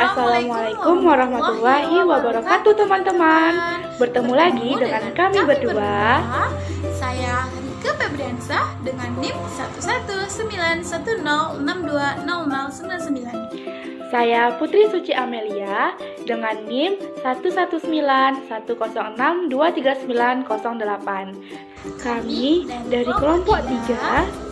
Assalamualaikum warahmatullahi wabarakatuh teman-teman. Bertemu lagi dengan kami berdua. Saya Rike Febriansyah dengan NIM 11910620099. Saya Putri Suci Amelia dengan NIM 11910623908. Kami dari kelompok 3.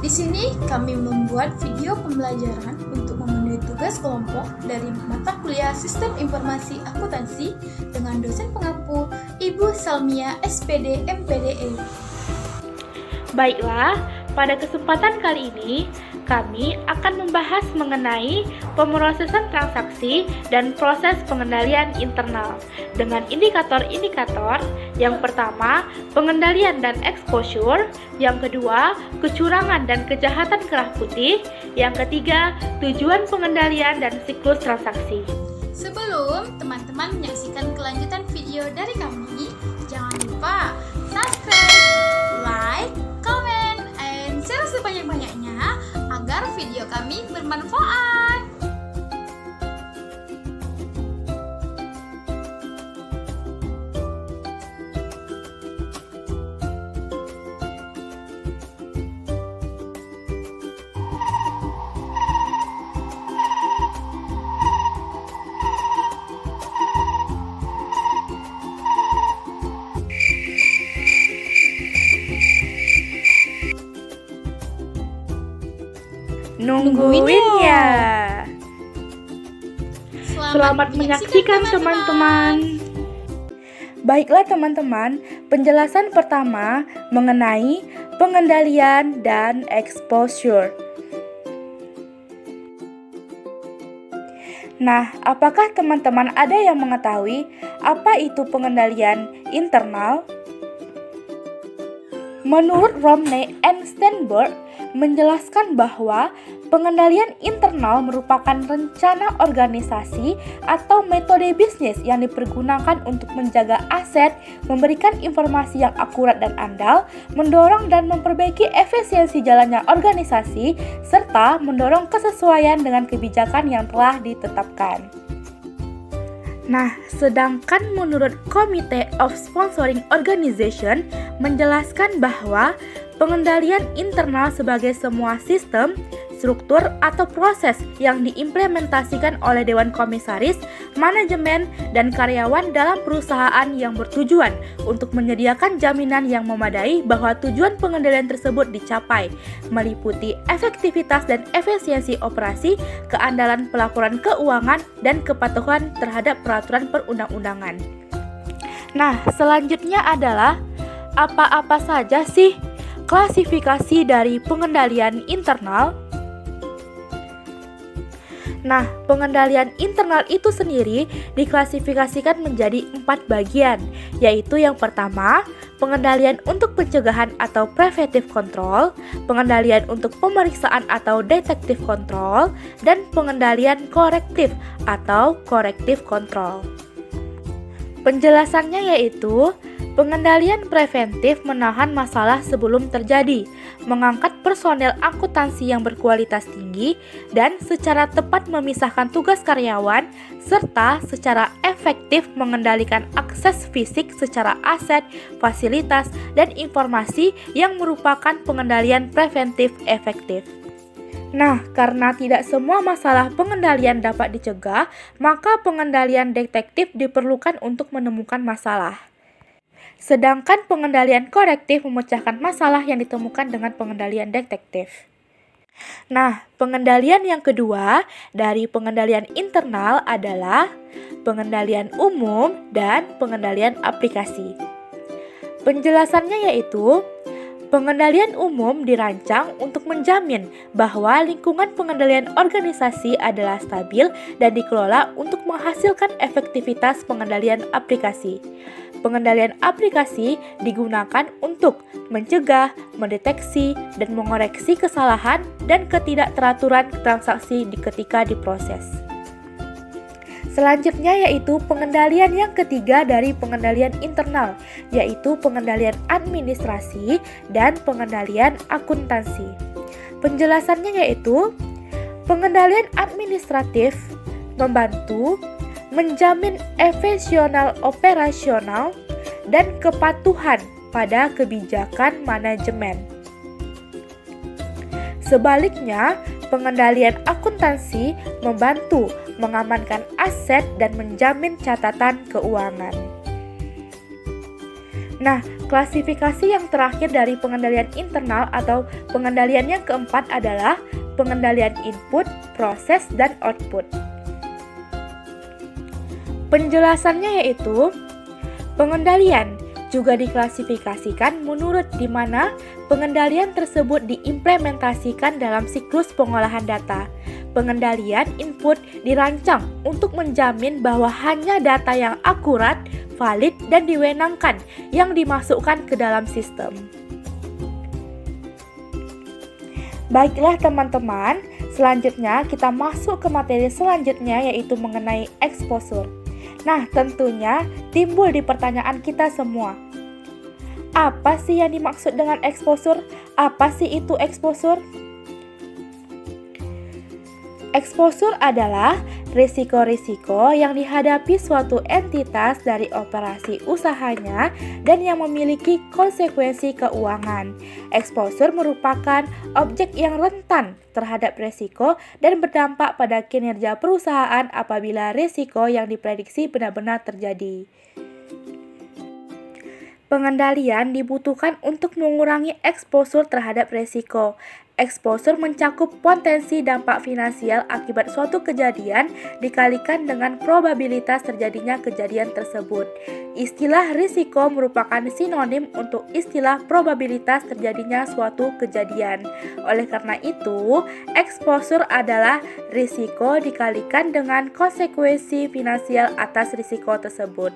Di sini kami membuat video pembelajaran untuk memenuhi tugas kelompok dari mata kuliah Sistem Informasi Akuntansi dengan dosen pengampu Ibu Salmia SPD MPDE. Baiklah, pada kesempatan kali ini kami akan membahas mengenai pemrosesan transaksi dan proses pengendalian internal dengan indikator-indikator. Yang pertama, pengendalian dan exposure. Yang kedua, kecurangan dan kejahatan kerah putih. Yang ketiga, tujuan pengendalian dan siklus transaksi. Sebelum teman-teman menyaksikan kelanjutan video dari kami, jangan lupa subscribe, like, comment, and share sebanyak-banyaknya agar video kami bermanfaat. Nungguinnya. Selamat menyaksikan teman-teman. Baiklah teman-teman, penjelasan pertama mengenai pengendalian dan exposure. Nah, apakah teman-teman ada yang mengetahui apa itu pengendalian internal? Menurut Romney and Steinberg, menjelaskan bahwa pengendalian internal merupakan rencana organisasi atau metode bisnis yang dipergunakan untuk menjaga aset, memberikan informasi yang akurat dan andal, mendorong dan memperbaiki efisiensi jalannya organisasi, serta mendorong kesesuaian dengan kebijakan yang telah ditetapkan. Nah, sedangkan menurut Committee of Sponsoring Organization menjelaskan bahwa pengendalian internal sebagai semua sistem, struktur, atau proses yang diimplementasikan oleh Dewan Komisaris, manajemen, dan karyawan dalam perusahaan yang bertujuan untuk menyediakan jaminan yang memadai bahwa tujuan pengendalian tersebut dicapai, meliputi efektivitas dan efisiensi operasi, keandalan pelaporan keuangan, dan kepatuhan terhadap peraturan perundang-undangan. Nah, selanjutnya adalah apa-apa saja sih klasifikasi dari pengendalian internal? Nah, pengendalian internal itu sendiri diklasifikasikan menjadi 4 bagian, yaitu yang pertama, pengendalian untuk pencegahan atau preventive control, pengendalian untuk pemeriksaan atau detective control, dan pengendalian korektif atau corrective control. Penjelasannya yaitu pengendalian preventif menahan masalah sebelum terjadi, mengangkat personel akuntansi yang berkualitas tinggi, dan secara tepat memisahkan tugas karyawan, serta secara efektif mengendalikan akses fisik secara aset, fasilitas, dan informasi yang merupakan pengendalian preventif efektif. Nah, karena tidak semua masalah pengendalian dapat dicegah, maka pengendalian detektif diperlukan untuk menemukan masalah. Sedangkan pengendalian korektif memecahkan masalah yang ditemukan dengan pengendalian detektif. Nah, pengendalian yang kedua dari pengendalian internal adalah pengendalian umum dan pengendalian aplikasi. Penjelasannya yaitu, pengendalian umum dirancang untuk menjamin bahwa lingkungan pengendalian organisasi adalah stabil dan dikelola untuk menghasilkan efektivitas pengendalian aplikasi. Pengendalian aplikasi digunakan untuk mencegah, mendeteksi, dan mengoreksi kesalahan dan ketidakteraturan transaksi ketika diproses. Selanjutnya yaitu pengendalian yang ketiga dari pengendalian internal, yaitu pengendalian administrasi dan pengendalian akuntansi. Penjelasannya yaitu pengendalian administratif membantu, menjamin efisiensi operasional, dan kepatuhan pada kebijakan manajemen. Sebaliknya, pengendalian akuntansi membantu mengamankan aset dan menjamin catatan keuangan. Nah, klasifikasi yang terakhir dari pengendalian internal atau pengendalian yang keempat adalah pengendalian input, proses, dan output. Penjelasannya yaitu, pengendalian juga diklasifikasikan menurut di mana pengendalian tersebut diimplementasikan dalam siklus pengolahan data. Pengendalian input dirancang untuk menjamin bahwa hanya data yang akurat, valid, dan diwenangkan yang dimasukkan ke dalam sistem. Baiklah teman-teman, selanjutnya kita masuk ke materi selanjutnya yaitu mengenai exposure. Nah, tentunya timbul di pertanyaan kita semua. Apa sih yang dimaksud dengan exposure? Apa sih itu exposure? Exposure adalah risiko-risiko yang dihadapi suatu entitas dari operasi usahanya dan yang memiliki konsekuensi keuangan. Exposure merupakan objek yang rentan terhadap risiko dan berdampak pada kinerja perusahaan apabila risiko yang diprediksi benar-benar terjadi. Pengendalian dibutuhkan untuk mengurangi exposure terhadap risiko. Exposure mencakup potensi dampak finansial akibat suatu kejadian dikalikan dengan probabilitas terjadinya kejadian tersebut. Istilah risiko merupakan sinonim untuk istilah probabilitas terjadinya suatu kejadian. Oleh karena itu, exposure adalah risiko dikalikan dengan konsekuensi finansial atas risiko tersebut.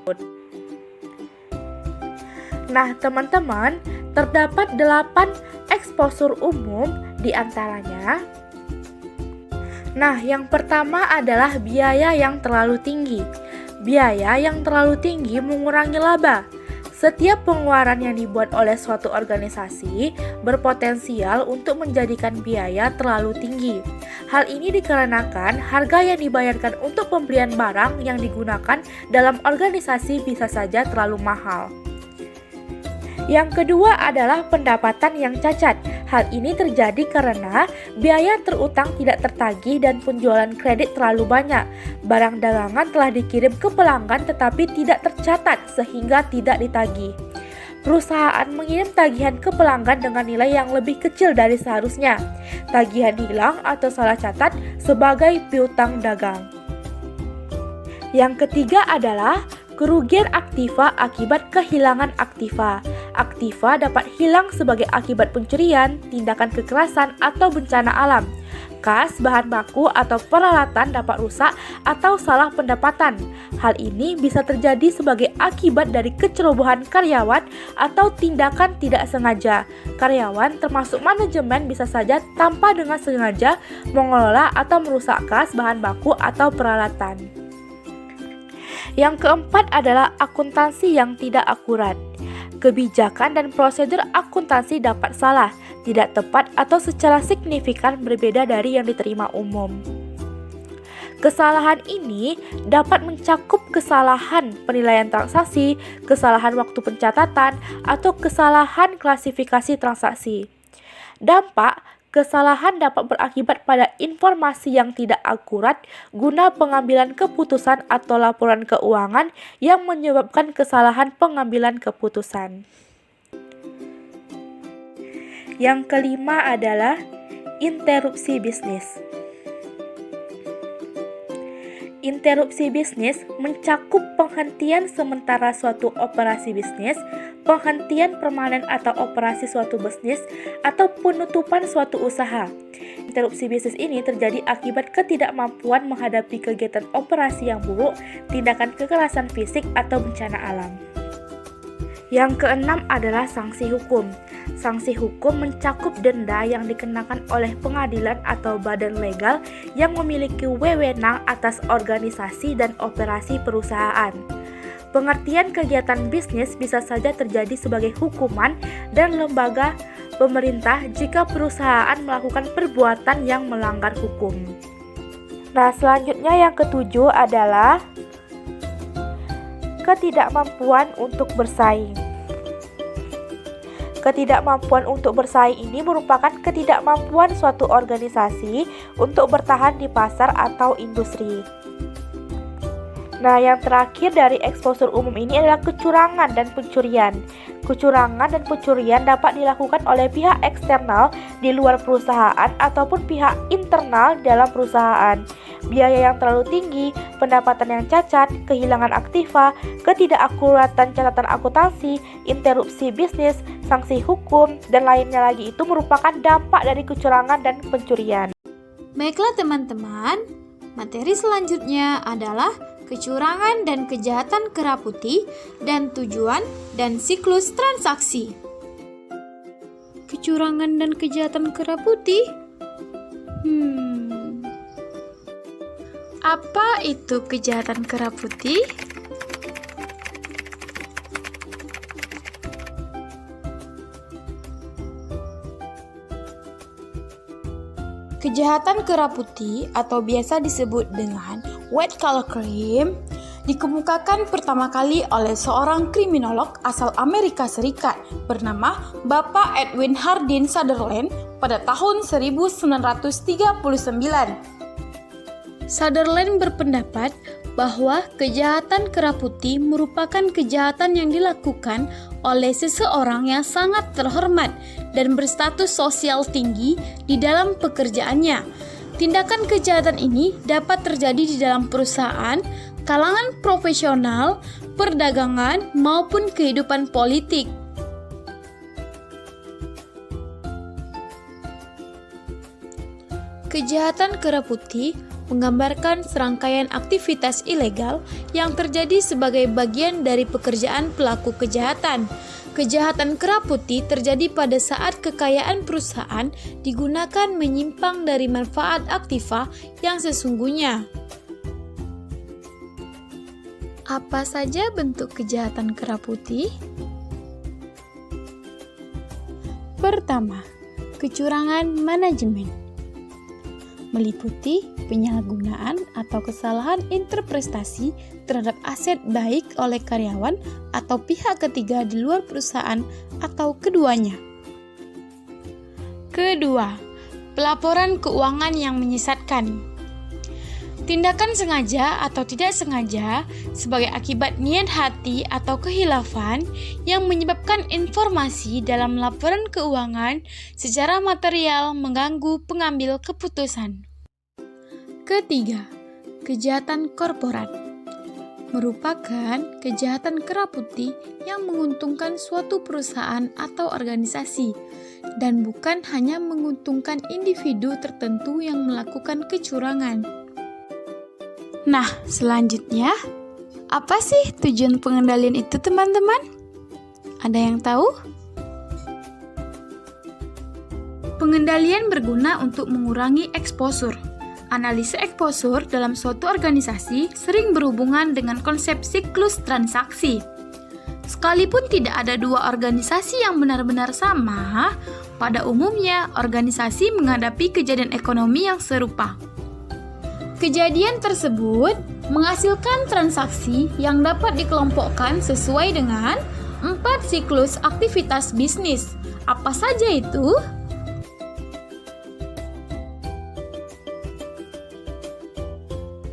Nah, teman-teman, terdapat 8 exposure umum di antaranya. Nah, yang pertama adalah biaya yang terlalu tinggi. Biaya yang terlalu tinggi mengurangi laba. Setiap pengeluaran yang dibuat oleh suatu organisasi berpotensial untuk menjadikan biaya terlalu tinggi. Hal ini dikarenakan harga yang dibayarkan untuk pembelian barang yang digunakan dalam organisasi bisa saja terlalu mahal. Yang kedua adalah pendapatan yang cacat. Hal ini terjadi karena biaya terutang tidak tertagih dan penjualan kredit terlalu banyak. Barang dagangan telah dikirim ke pelanggan tetapi tidak tercatat sehingga tidak ditagih. Perusahaan mengirim tagihan ke pelanggan dengan nilai yang lebih kecil dari seharusnya. Tagihan hilang atau salah catat sebagai piutang dagang. Yang ketiga adalah kerugian aktiva akibat kehilangan aktiva. Aktiva dapat hilang sebagai akibat pencurian, tindakan kekerasan, atau bencana alam. Kas, bahan baku, atau peralatan dapat rusak atau salah pendapatan. Hal ini bisa terjadi sebagai akibat dari kecerobohan karyawan atau tindakan tidak sengaja. Karyawan termasuk manajemen bisa saja tanpa dengan sengaja mengelola atau merusak kas, bahan baku, atau peralatan. Yang keempat adalah akuntansi yang tidak akurat. Kebijakan dan prosedur akuntansi dapat salah, tidak tepat, atau secara signifikan berbeda dari yang diterima umum. Kesalahan ini dapat mencakup kesalahan penilaian transaksi, kesalahan waktu pencatatan, atau kesalahan klasifikasi transaksi. Dampak kesalahan dapat berakibat pada informasi yang tidak akurat guna pengambilan keputusan atau laporan keuangan yang menyebabkan kesalahan pengambilan keputusan. Yang kelima adalah interupsi bisnis. Interupsi bisnis mencakup penghentian sementara suatu operasi bisnis, penghentian permanen atau operasi suatu bisnis, atau penutupan suatu usaha. Interupsi bisnis ini terjadi akibat ketidakmampuan menghadapi kegiatan operasi yang buruk, tindakan kekerasan fisik, atau bencana alam. Yang keenam adalah sanksi hukum. Sanksi hukum mencakup denda yang dikenakan oleh pengadilan atau badan legal yang memiliki wewenang atas organisasi dan operasi perusahaan. Pengertian kegiatan bisnis bisa saja terjadi sebagai hukuman dan lembaga pemerintah jika perusahaan melakukan perbuatan yang melanggar hukum. Nah, selanjutnya yang ketujuh adalah ketidakmampuan untuk bersaing. Ketidakmampuan untuk bersaing ini merupakan ketidakmampuan suatu organisasi untuk bertahan di pasar atau industri. Nah, yang terakhir dari eksposur umum ini adalah kecurangan dan pencurian. Kecurangan dan pencurian dapat dilakukan oleh pihak eksternal di luar perusahaan ataupun pihak internal dalam perusahaan. Biaya yang terlalu tinggi, pendapatan yang cacat, kehilangan aktiva, ketidakakuratan catatan akuntansi, interupsi bisnis, sanksi hukum, dan lainnya lagi itu merupakan dampak dari kecurangan dan pencurian. Baiklah teman-teman, materi selanjutnya adalah kecurangan dan kejahatan kera putih dan tujuan dan siklus transaksi. Kecurangan dan kejahatan kera putih? Apa itu kejahatan kera putih? Kejahatan kera putih atau biasa disebut dengan white collar crime dikemukakan pertama kali oleh seorang kriminolog asal Amerika Serikat bernama Bapak Edwin Hardin Sutherland pada tahun 1939. Sutherland berpendapat bahwa kejahatan kera putih merupakan kejahatan yang dilakukan oleh seseorang yang sangat terhormat dan berstatus sosial tinggi di dalam pekerjaannya. Tindakan kejahatan ini dapat terjadi di dalam perusahaan, kalangan profesional, perdagangan, maupun kehidupan politik. Kejahatan kera putih menggambarkan serangkaian aktivitas ilegal yang terjadi sebagai bagian dari pekerjaan pelaku kejahatan. Kejahatan kera putih terjadi pada saat kekayaan perusahaan digunakan menyimpang dari manfaat aktiva yang sesungguhnya. Apa saja bentuk kejahatan kera putih? Pertama, kecurangan manajemen. Meliputi penyalahgunaan atau kesalahan interpretasi terhadap aset baik oleh karyawan atau pihak ketiga di luar perusahaan atau keduanya. Kedua, pelaporan keuangan yang menyesatkan. Tindakan sengaja atau tidak sengaja sebagai akibat niat hati atau kehilafan yang menyebabkan informasi dalam laporan keuangan secara material mengganggu pengambil keputusan. Ketiga, kejahatan korporat. Merupakan kejahatan kera putih yang menguntungkan suatu perusahaan atau organisasi dan bukan hanya menguntungkan individu tertentu yang melakukan kecurangan. Nah, selanjutnya, apa sih tujuan pengendalian itu, teman-teman? Ada yang tahu? Pengendalian berguna untuk mengurangi eksposur. Analisa eksposur dalam suatu organisasi sering berhubungan dengan konsep siklus transaksi. Sekalipun tidak ada dua organisasi yang benar-benar sama, pada umumnya organisasi menghadapi kejadian ekonomi yang serupa. Kejadian tersebut menghasilkan transaksi yang dapat dikelompokkan sesuai dengan 4 siklus aktivitas bisnis. Apa saja itu?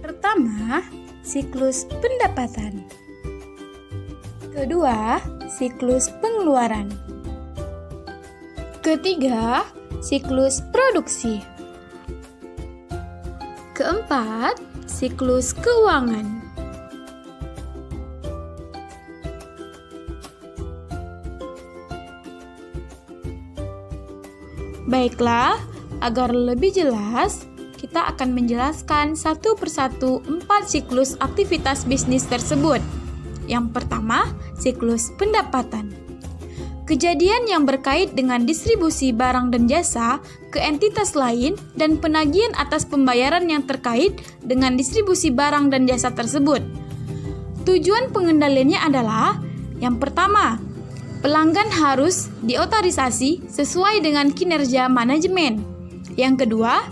Pertama, siklus pendapatan. Kedua, siklus pengeluaran. Ketiga, siklus produksi. Keempat, siklus keuangan. Baiklah, agar lebih jelas, kita akan menjelaskan satu persatu 4 siklus aktivitas bisnis tersebut. Yang pertama, siklus pendapatan. Kejadian yang berkait dengan distribusi barang dan jasa ke entitas lain dan penagihan atas pembayaran yang terkait dengan distribusi barang dan jasa tersebut. Tujuan pengendaliannya adalah yang pertama, pelanggan harus diotorisasi sesuai dengan kinerja manajemen. Yang kedua,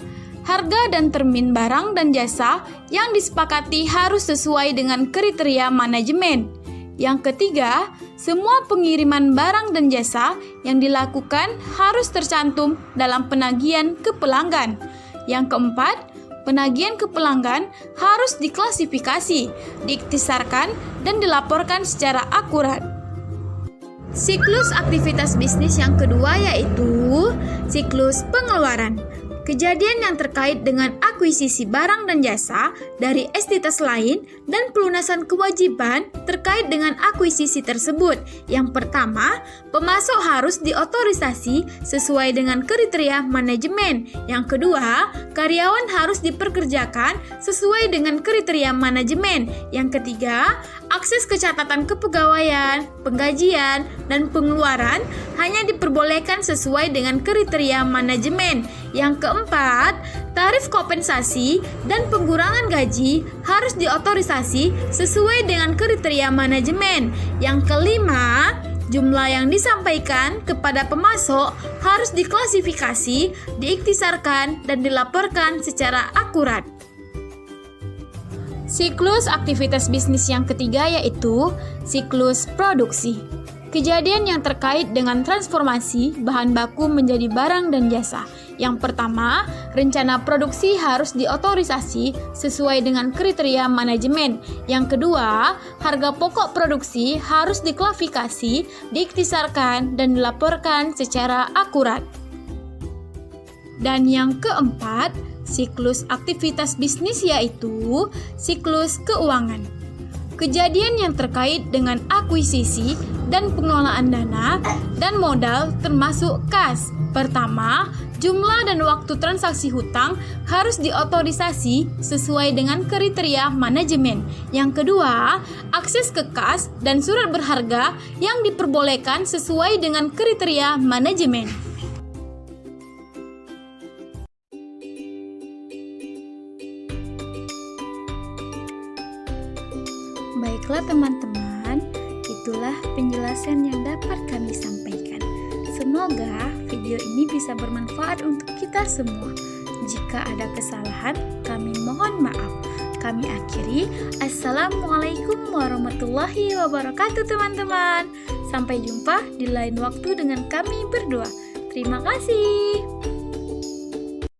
harga dan termin barang dan jasa yang disepakati harus sesuai dengan kriteria manajemen. Yang ketiga, semua pengiriman barang dan jasa yang dilakukan harus tercantum dalam penagihan ke pelanggan. Yang keempat, penagihan ke pelanggan harus diklasifikasi, diiktisarkan, dan dilaporkan secara akurat. Siklus aktivitas bisnis yang kedua yaitu siklus pengeluaran. Kejadian yang terkait dengan akuisisi barang dan jasa dari entitas lain dan pelunasan kewajiban terkait dengan akuisisi tersebut. Yang pertama, pemasok harus diotorisasi sesuai dengan kriteria manajemen. Yang kedua, karyawan harus dipekerjakan sesuai dengan kriteria manajemen. Yang ketiga, akses ke catatan kepegawaian, penggajian, dan pengeluaran hanya diperbolehkan sesuai dengan kriteria manajemen. Yang keempat, tarif kompensasi dan pengurangan gaji harus diotorisasi sesuai dengan kriteria manajemen. Yang kelima, jumlah yang disampaikan kepada pemasok harus diklasifikasi, diiktisarkan, dan dilaporkan secara akurat. Siklus aktivitas bisnis yang ketiga yaitu siklus produksi. Kejadian yang terkait dengan transformasi bahan baku menjadi barang dan jasa. Yang pertama, rencana produksi harus diotorisasi sesuai dengan kriteria manajemen. Yang kedua, harga pokok produksi harus diklasifikasi, diiktisarkan, dan dilaporkan secara akurat. Dan yang keempat, siklus aktivitas bisnis yaitu siklus keuangan. Kejadian yang terkait dengan akuisisi dan pengelolaan dana dan modal termasuk kas. Pertama, jumlah dan waktu transaksi hutang harus diotorisasi sesuai dengan kriteria manajemen. Yang kedua, akses ke kas dan surat berharga yang diperbolehkan sesuai dengan kriteria manajemen. Baiklah teman-teman, itulah penjelasan yang dapat kami sampaikan. Semoga video ini bisa bermanfaat untuk kita semua. Jika ada kesalahan, kami mohon maaf. Kami akhiri. Assalamualaikum warahmatullahi wabarakatuh teman-teman. Sampai jumpa di lain waktu dengan kami berdua. Terima kasih.